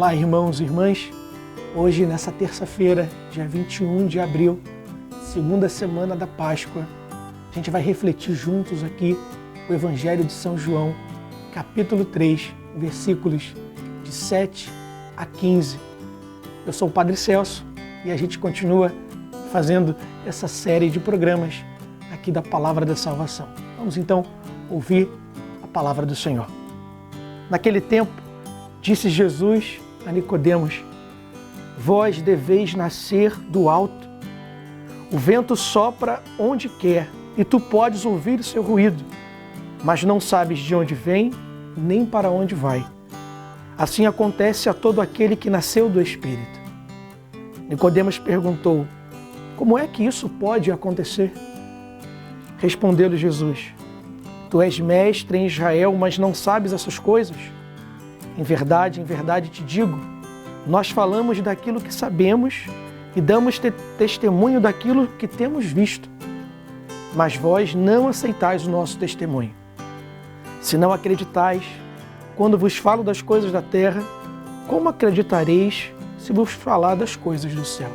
Olá, irmãos e irmãs. Hoje, nessa terça-feira, dia 21 de abril, segunda semana da Páscoa, a gente vai refletir juntos aqui o Evangelho de São João, capítulo 3, versículos de 7 a 15. Eu sou o Padre Celso e a gente continua fazendo essa série de programas aqui da Palavra da Salvação. Vamos então ouvir a Palavra do Senhor. Naquele tempo, disse Jesus a Nicodemos: vós deveis nascer do alto. O vento sopra onde quer e tu podes ouvir o seu ruído, mas não sabes de onde vem nem para onde vai. Assim acontece a todo aquele que nasceu do Espírito. Nicodemos perguntou: como é que isso pode acontecer? Respondeu-lhe Jesus: tu és mestre em Israel, mas não sabes essas coisas? Em verdade te digo, nós falamos daquilo que sabemos e damos testemunho daquilo que temos visto. Mas vós não aceitais o nosso testemunho. Se não acreditais, quando vos falo das coisas da terra, como acreditareis se vos falar das coisas do céu?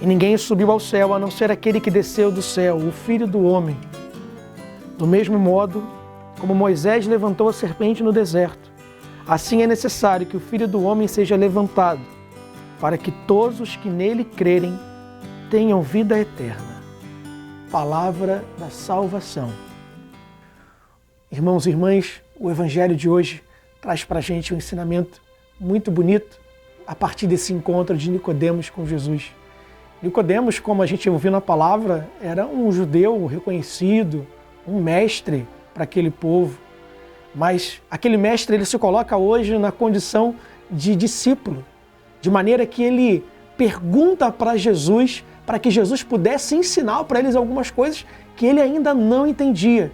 E ninguém subiu ao céu, a não ser aquele que desceu do céu, o Filho do Homem. Do mesmo modo, como Moisés levantou a serpente no deserto, assim é necessário que o Filho do Homem seja levantado, para que todos os que nele crerem tenham vida eterna. Palavra da salvação. Irmãos e irmãs, o Evangelho de hoje traz para a gente um ensinamento muito bonito a partir desse encontro de Nicodemos com Jesus. Nicodemos, como a gente ouviu na palavra, era um judeu reconhecido, um mestre para aquele povo. Mas aquele mestre ele se coloca hoje na condição de discípulo, de maneira que ele pergunta para Jesus, para que Jesus pudesse ensinar para eles algumas coisas que ele ainda não entendia.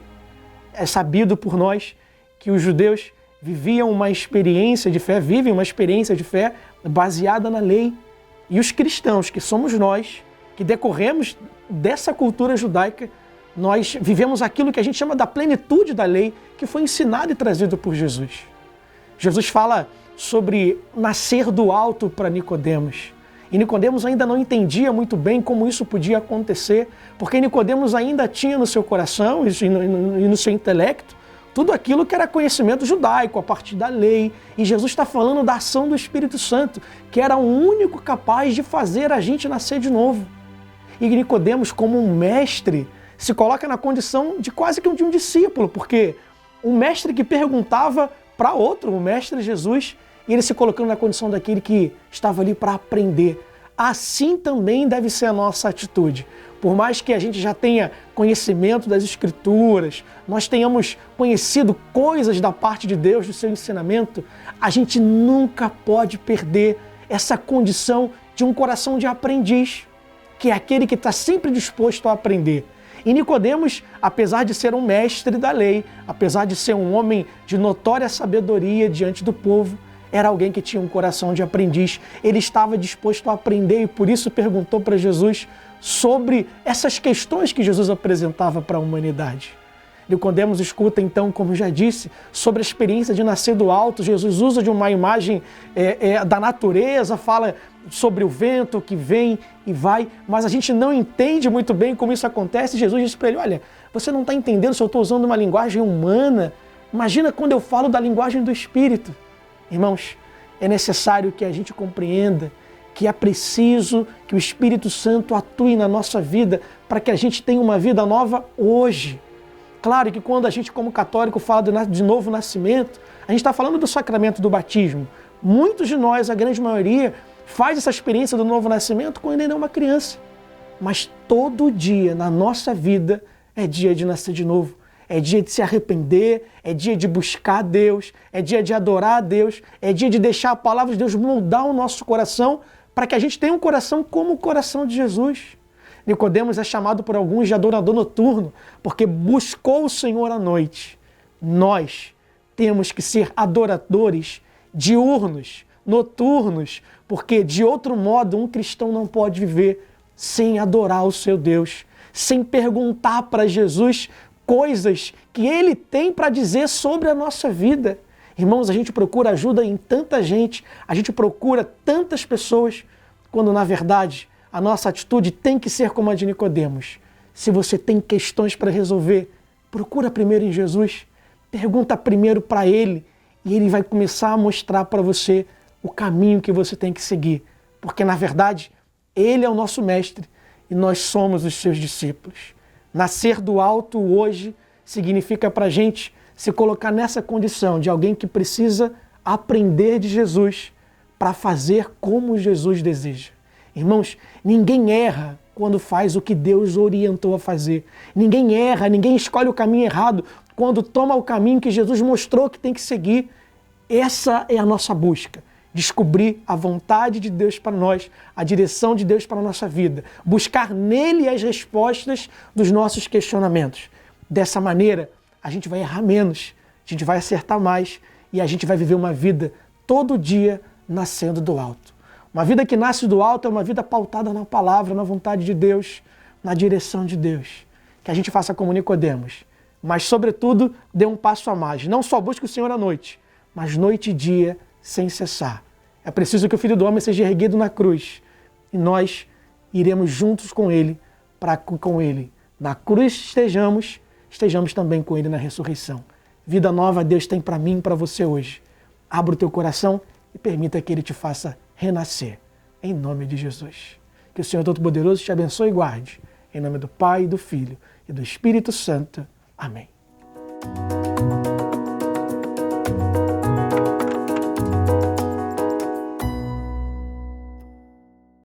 É sabido por nós que os judeus viviam uma experiência de fé, vivem uma experiência de fé baseada na lei. E os cristãos, que somos nós, que decorremos dessa cultura judaica, nós vivemos aquilo que a gente chama da plenitude da lei, que foi ensinado e trazido por Jesus. Jesus fala sobre nascer do alto para Nicodemos. E Nicodemos ainda não entendia muito bem como isso podia acontecer, porque Nicodemos ainda tinha no seu coração e no seu intelecto tudo aquilo que era conhecimento judaico, a partir da lei. E Jesus está falando da ação do Espírito Santo, que era o único capaz de fazer a gente nascer de novo. E Nicodemos, como um mestre, se coloca na condição de quase que de um discípulo, porque um mestre que perguntava para outro, o mestre Jesus, e ele se colocando na condição daquele que estava ali para aprender. Assim também deve ser a nossa atitude. Por mais que a gente já tenha conhecimento das Escrituras, nós tenhamos conhecido coisas da parte de Deus, do seu ensinamento, a gente nunca pode perder essa condição de um coração de aprendiz, que é aquele que está sempre disposto a aprender. E Nicodemos, apesar de ser um mestre da lei, apesar de ser um homem de notória sabedoria diante do povo, era alguém que tinha um coração de aprendiz. Ele estava disposto a aprender e por isso perguntou para Jesus sobre essas questões que Jesus apresentava para a humanidade. Nicodemos escuta então, como já disse, sobre a experiência de nascer do alto. Jesus usa de uma imagem da natureza, fala sobre o vento que vem e vai, mas a gente não entende muito bem como isso acontece. Jesus disse para ele: olha, você não está entendendo se eu estou usando uma linguagem humana. Imagina quando eu falo da linguagem do Espírito. Irmãos, é necessário que a gente compreenda que é preciso que o Espírito Santo atue na nossa vida para que a gente tenha uma vida nova hoje. Claro que quando a gente, como católico, fala de novo nascimento, a gente está falando do sacramento do batismo. Muitos de nós, a grande maioria, faz essa experiência do novo nascimento quando ainda é uma criança. Mas todo dia na nossa vida é dia de nascer de novo. É dia de se arrepender, é dia de buscar a Deus, é dia de adorar a Deus, é dia de deixar a palavra de Deus moldar o nosso coração para que a gente tenha um coração como o coração de Jesus. Nicodemos é chamado por alguns de adorador noturno, porque buscou o Senhor à noite. Nós temos que ser adoradores diurnos, noturnos, porque de outro modo um cristão não pode viver sem adorar o seu Deus, sem perguntar para Jesus coisas que Ele tem para dizer sobre a nossa vida. Irmãos, a gente procura ajuda em tanta gente, a gente procura tantas pessoas, quando na verdade a nossa atitude tem que ser como a de Nicodemos. Se você tem questões para resolver, procura primeiro em Jesus, pergunta primeiro para Ele e Ele vai começar a mostrar para você o caminho que você tem que seguir. Porque na verdade, Ele é o nosso mestre e nós somos os seus discípulos. Nascer do alto hoje significa para a gente se colocar nessa condição de alguém que precisa aprender de Jesus para fazer como Jesus deseja. Irmãos, ninguém erra quando faz o que Deus orientou a fazer. Ninguém erra, ninguém escolhe o caminho errado quando toma o caminho que Jesus mostrou que tem que seguir. Essa é a nossa busca. Descobrir a vontade de Deus para nós, a direção de Deus para a nossa vida. Buscar nele as respostas dos nossos questionamentos. Dessa maneira, a gente vai errar menos, a gente vai acertar mais e a gente vai viver uma vida todo dia nascendo do alto. Uma vida que nasce do alto é uma vida pautada na palavra, na vontade de Deus, na direção de Deus. Que a gente faça como Nicodemos, mas sobretudo dê um passo a mais. Não só busque o Senhor à noite, mas noite e dia sem cessar. É preciso que o Filho do Homem seja erguido na cruz e nós iremos juntos com Ele, para que com Ele na cruz estejamos também com Ele na ressurreição. Vida nova Deus tem para mim e para você hoje. Abra o teu coração e permita que Ele te faça renascer. Em nome de Jesus. Que o Senhor Todo-Poderoso te abençoe e guarde. Em nome do Pai, do Filho e do Espírito Santo. Amém.